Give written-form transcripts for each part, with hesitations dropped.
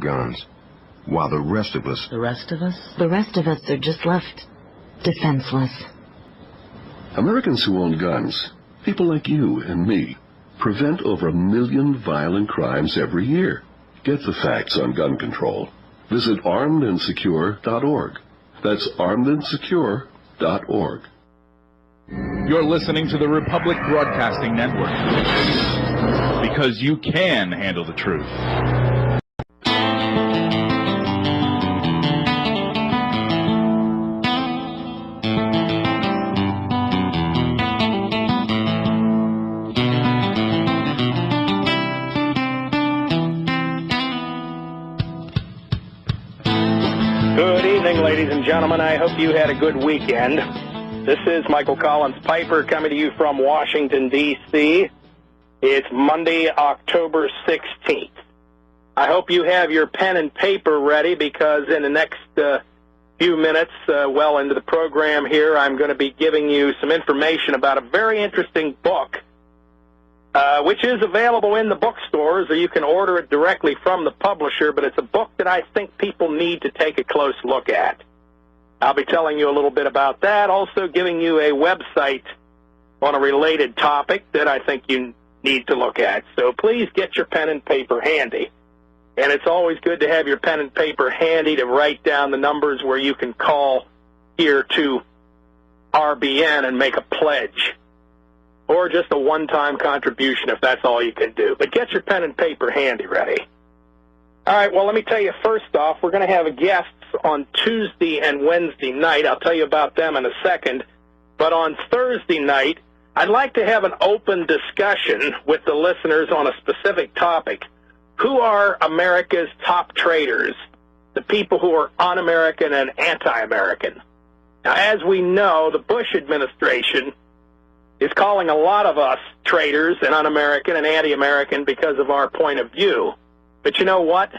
guns, while the rest of us... The rest of us? The rest of us are just left defenseless. Americans who own guns, people like you and me, prevent over 1 million violent crimes every year. Get the facts on gun control. Visit armedandsecure.org. That's armedandsecure.org. You're listening to the Republic Broadcasting Network, because you can handle the truth. Good evening, ladies and gentlemen. I hope you had a good weekend. This is Michael Collins Piper coming to you from Washington, D.C. It's Monday, October 16th. I hope you have your pen and paper ready, because in the next few minutes, well into the program here, I'm going to be giving you some information about a very interesting book, which is available in the bookstores, or you can order it directly from the publisher, but it's a book that I think people need to take a close look at. I'll be telling you a little bit about that, also giving you a website on a related topic that I think you need to look at. So please get your pen and paper handy. And it's always good to have your pen and paper handy to write down the numbers where you can call here to RBN and make a pledge, or just a one-time contribution if that's all you can do. But get your pen and paper handy ready. All right, well, let me tell you first off, we're going to have guests on Tuesday and Wednesday night. I'll tell you about them in a second. But on Thursday night, I'd like to have an open discussion with the listeners on a specific topic. Who are America's top traitors, the people who are un-American and anti-American? Now, as we know, the Bush administration is calling a lot of us traitors and un-American and anti-American because of our point of view. But you know what?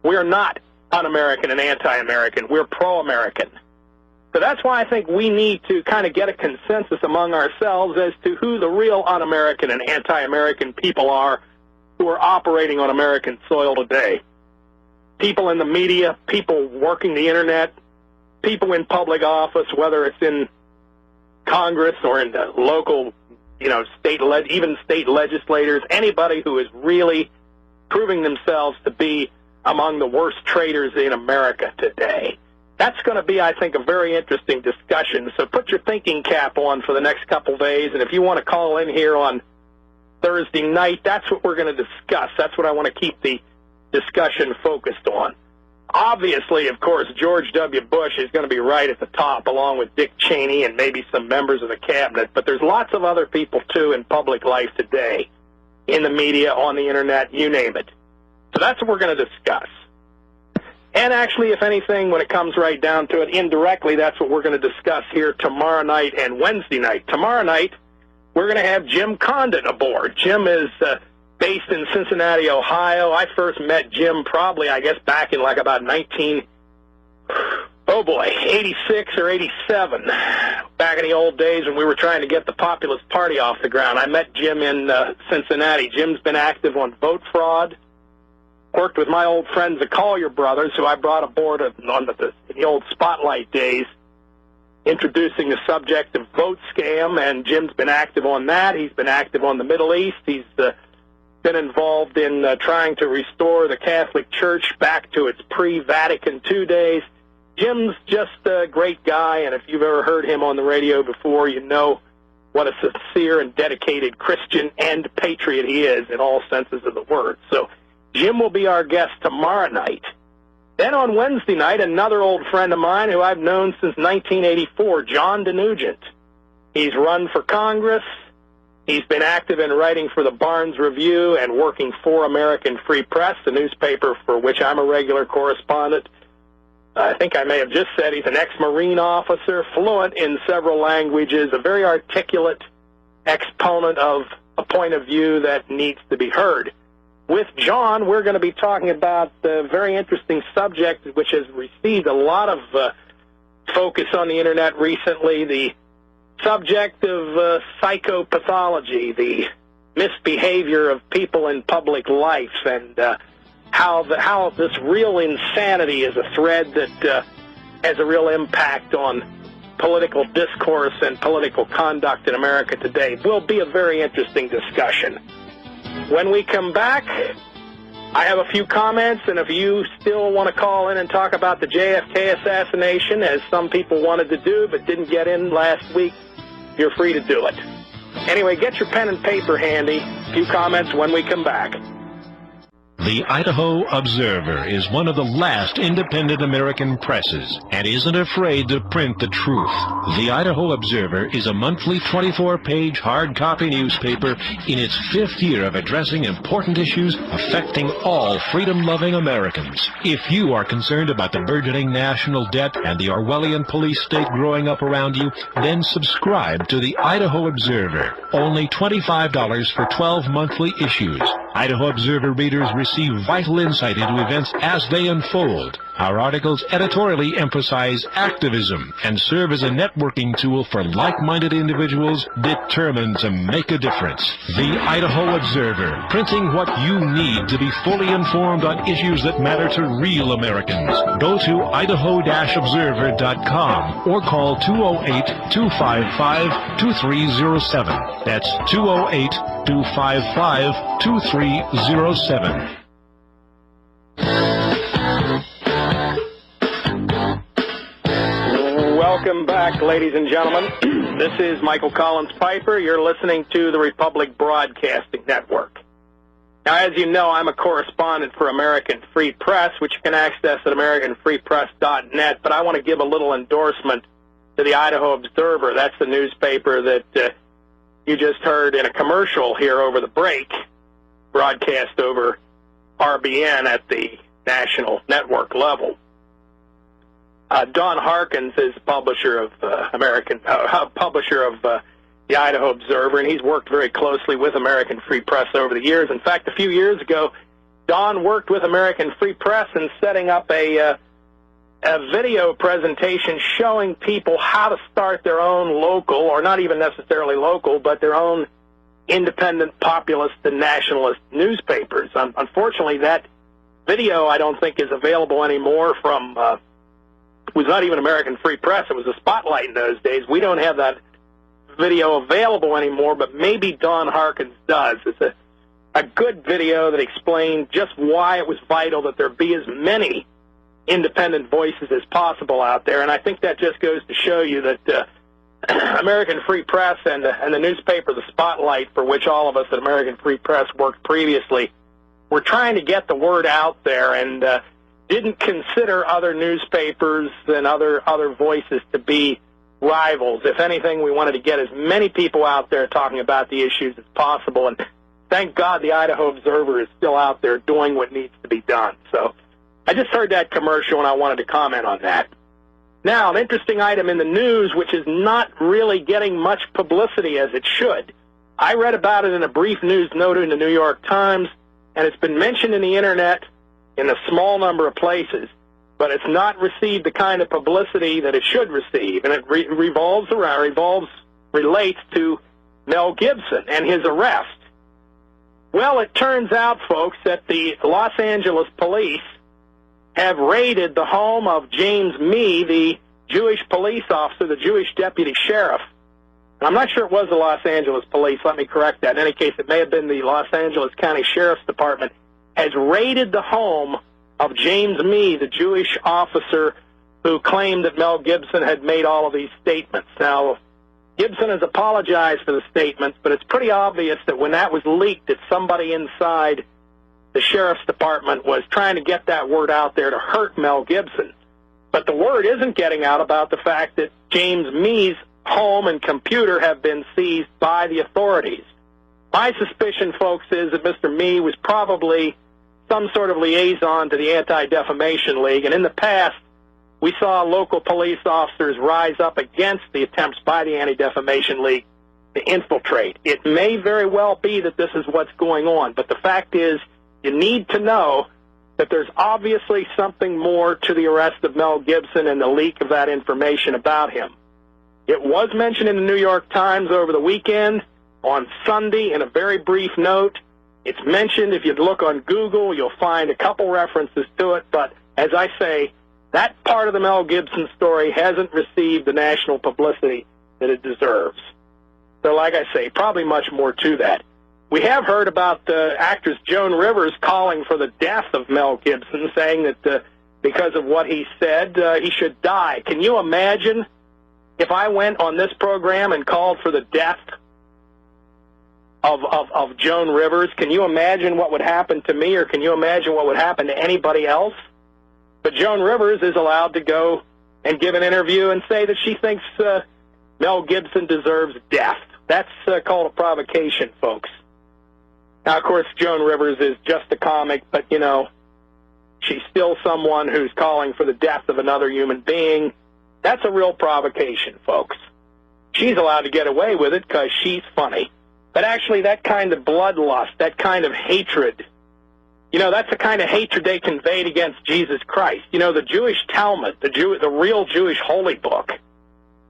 We're not un-American and anti-American. We're pro-American. So that's why I think we need to kind of get a consensus among ourselves as to who the real un-American and anti-American people are who are operating on American soil today. People in the media, people working the internet, people in public office, whether it's in Congress or in the local, even state legislators, anybody who is really proving themselves to be among the worst traitors in America today. That's going to be, I think, a very interesting discussion. So put your thinking cap on for the next couple days, and if you want to call in here on Thursday night, that's what we're going to discuss. That's what I want to keep the discussion focused on. Obviously, of course, George W. Bush is going to be right at the top, along with Dick Cheney and maybe some members of the cabinet, but there's lots of other people, too, in public life today, in the media, on the internet, you name it. So that's what we're going to discuss. And actually, if anything, when it comes right down to it, indirectly, that's what we're going to discuss here tomorrow night and Wednesday night. Tomorrow night, we're going to have Jim Condon aboard. Jim is based in Cincinnati, Ohio. I first met Jim probably, I guess, back in like about 86 or 87, back in the old days when we were trying to get the Populist Party off the ground. I met Jim in Cincinnati. Jim's been active on vote fraud, worked with my old friends, the Collier brothers, who I brought aboard on the old Spotlight days, introducing the subject of vote scam, and Jim's been active on that. He's been active on the Middle East. He's been involved in trying to restore the Catholic Church back to its pre-Vatican II days. Jim's just a great guy, and if you've ever heard him on the radio before, you know what a sincere and dedicated Christian and patriot he is in all senses of the word. So Jim will be our guest tomorrow night. Then on Wednesday night, another old friend of mine who I've known since 1984, John DeNugent. He's run for Congress. He's been active in writing for the Barnes Review and working for American Free Press, the newspaper for which I'm a regular correspondent. I think I may have just said he's an ex-Marine officer, fluent in several languages, a very articulate exponent of a point of view that needs to be heard. With John, we're going to be talking about a very interesting subject which has received a lot of focus on the Internet recently, the subject of psychopathology, the misbehavior of people in public life. And how this real insanity is a thread that has a real impact on political discourse and political conduct in America today. Will be a very interesting discussion. When we come back, I have a few comments, and if you still want to call in and talk about the JFK assassination, as some people wanted to do but didn't get in last week, you're free to do it. Anyway, get your pen and paper handy. A few comments when we come back. The Idaho Observer is one of the last independent American presses and isn't afraid to print the truth. The Idaho Observer is a monthly 24-page hard copy newspaper in its 5th year of addressing important issues affecting all freedom-loving Americans. If you are concerned about the burgeoning national debt and the Orwellian police state growing up around you, then subscribe to the Idaho Observer. Only $25 for 12 monthly issues. Idaho Observer readers receive vital insight into events as they unfold. Our articles editorially emphasize activism and serve as a networking tool for like-minded individuals determined to make a difference. The Idaho Observer, printing what you need to be fully informed on issues that matter to real Americans. Go to idaho-observer.com or call 208-255-2307. That's 208-255-2307. Welcome back, ladies and gentlemen. This is Michael Collins Piper. You're listening to the Republic Broadcasting Network. Now, as you know, I'm a correspondent for American Free Press, which you can access at AmericanFreePress.net, but I want to give a little endorsement to the Idaho Observer. That's the newspaper that you just heard in a commercial here over the break, broadcast over RBN at the national network level. Don Harkins is publisher of the Idaho Observer, and he's worked very closely with American Free Press over the years. In fact, a few years ago, Don worked with American Free Press in setting up a video presentation showing people how to start their own local, or not even necessarily local, but their own independent populist and nationalist newspapers. Unfortunately, that video I don't think is available anymore from... it was not even American Free Press. It was a Spotlight in those days. We don't have that video available anymore, but maybe Don Harkins does. It's a good video that explained just why it was vital that there be as many independent voices as possible out there, and I think that just goes to show you that American Free Press and the newspaper, the Spotlight, for which all of us at American Free Press worked previously, were trying to get the word out there and didn't consider other newspapers and other voices to be rivals. If anything, we wanted to get as many people out there talking about the issues as possible, and thank God the Idaho Observer is still out there doing what needs to be done. So I just heard that commercial, and I wanted to comment on that. Now, an interesting item in the news, which is not really getting much publicity as it should. I read about it in a brief news note in the New York Times, and it's been mentioned in the Internet in a small number of places, but it's not received the kind of publicity that it should receive, and it relates to Mel Gibson and his arrest. Well, it turns out, folks, that the Los Angeles police have raided the home of James Mee, the Jewish police officer, the Jewish deputy sheriff. And I'm not sure it was the Los Angeles police. Let me correct that. In any case, it may have been the Los Angeles County Sheriff's Department has raided the home of James Mee, the Jewish officer who claimed that Mel Gibson had made all of these statements. Now, Gibson has apologized for the statements, but it's pretty obvious that when that was leaked, that somebody inside the Sheriff's Department was trying to get that word out there to hurt Mel Gibson. But the word isn't getting out about the fact that James Mee's home and computer have been seized by the authorities. My suspicion, folks, is that Mr. Mee was probably some sort of liaison to the Anti-Defamation League, and in the past, we saw local police officers rise up against the attempts by the Anti-Defamation League to infiltrate. It may very well be that this is what's going on, but the fact is, you need to know that there's obviously something more to the arrest of Mel Gibson and the leak of that information about him. It was mentioned in the New York Times over the weekend. On Sunday, in a very brief note, It's mentioned. If you look on Google, you'll find a couple references to it. But as I say, that part of the Mel Gibson story hasn't received the national publicity that it deserves. So like I say, probably much more to that. We have heard about the actress Joan Rivers calling for the death of Mel Gibson, saying that because of what he said, he should die. Can you imagine if I went on this program and called for the death of Joan Rivers? Can you imagine what would happen to me, or can you imagine what would happen to anybody else? But Joan Rivers is allowed to go and give an interview and say that she thinks Mel Gibson deserves death. That's called a provocation, folks. Now, of course, Joan Rivers is just a comic, but, you know, she's still someone who's calling for the death of another human being. That's a real provocation, folks. She's allowed to get away with it because she's funny. But actually, that kind of bloodlust, that kind of hatred, you know, that's the kind of hatred they conveyed against Jesus Christ. You know, the Jewish Talmud, the real Jewish holy book,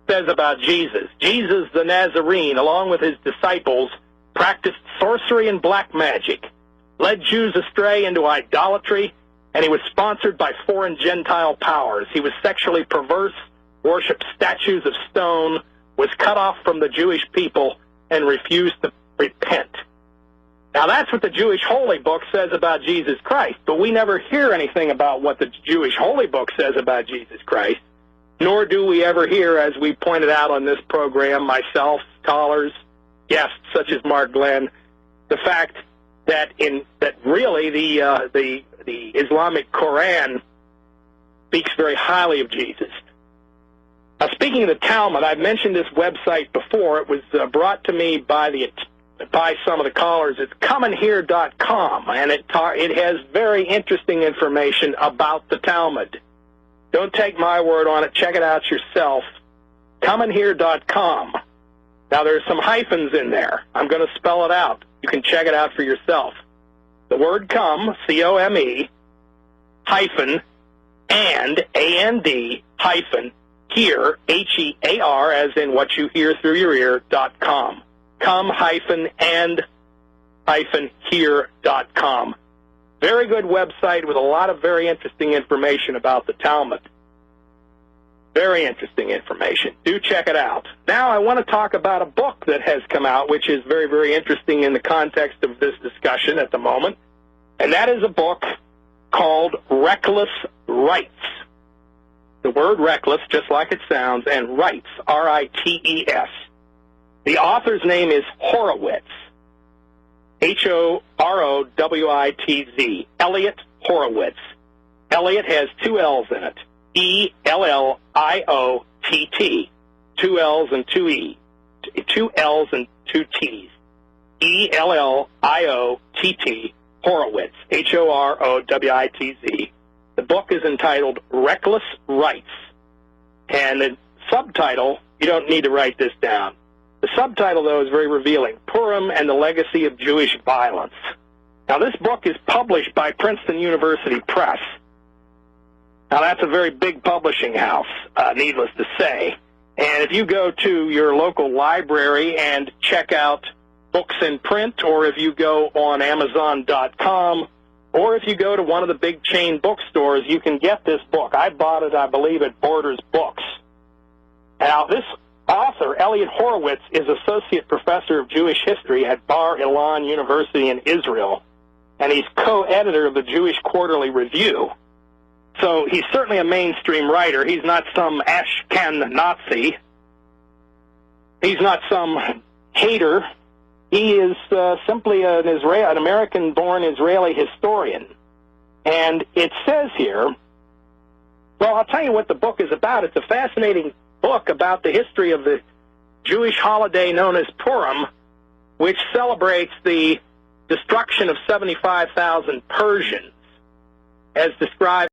says about Jesus. Jesus the Nazarene, along with his disciples, practiced sorcery and black magic, led Jews astray into idolatry, and he was sponsored by foreign Gentile powers. He was sexually perverse, worshipped statues of stone, was cut off from the Jewish people, and refused to repent. Now, that's what the Jewish Holy Book says about Jesus Christ, but we never hear anything about what the Jewish Holy Book says about Jesus Christ, nor do we ever hear, as we pointed out on this program, myself, scholars, guests such as Mark Glenn, the fact that really the Islamic Quran speaks very highly of Jesus. Now, speaking of the Talmud, I've mentioned this website before. It was brought to me by some of the callers. It's comeandhear.com, and it has very interesting information about the Talmud. Don't take my word on it. Check it out yourself. Comeandhear.com. Now, there's some hyphens in there. I'm going to spell it out. You can check it out for yourself. The word come, C-O-M-E, hyphen, and, A-N-D, hyphen, hear, H-E-A-R, as in what you hear through your ear, .com. Come, hyphen, and, hyphen, hear.com. Very good website with a lot of very interesting information about the Talmud. Very interesting information. Do check it out. Now I want to talk about a book that has come out, which is very, very interesting in the context of this discussion at the moment, and that is a book called Reckless Rites. The word reckless, just like it sounds, and rites, R-I-T-E-S. The author's name is Horowitz, H-O-R-O-W-I-T-Z, Elliot Horowitz. Elliot has two L's in it, E-L-L-I-O-T-T, two L's and two E, two L's and two T's, E-L-L-I-O-T-T, Horowitz, H-O-R-O-W-I-T-Z. The book is entitled Reckless Rites, and the subtitle, you don't need to write this down. The subtitle, though, is very revealing, Purim and the Legacy of Jewish Violence. Now, this book is published by Princeton University Press. Now, that's a very big publishing house, needless to say. And if you go to your local library and check out books in print, or if you go on Amazon.com, or if you go to one of the big chain bookstores, you can get this book. I bought it, I believe, at Borders Books. Now, this author, Elliot Horowitz, is Associate Professor of Jewish History at Bar Ilan University in Israel, and he's co-editor of the Jewish Quarterly Review. So he's certainly a mainstream writer. He's not some Ashken Nazi. He's not some hater. He is simply an American-born Israeli historian. And it says here, well, I'll tell you what the book is about. It's a fascinating book about the history of the Jewish holiday known as Purim, which celebrates the destruction of 75,000 Persians, as described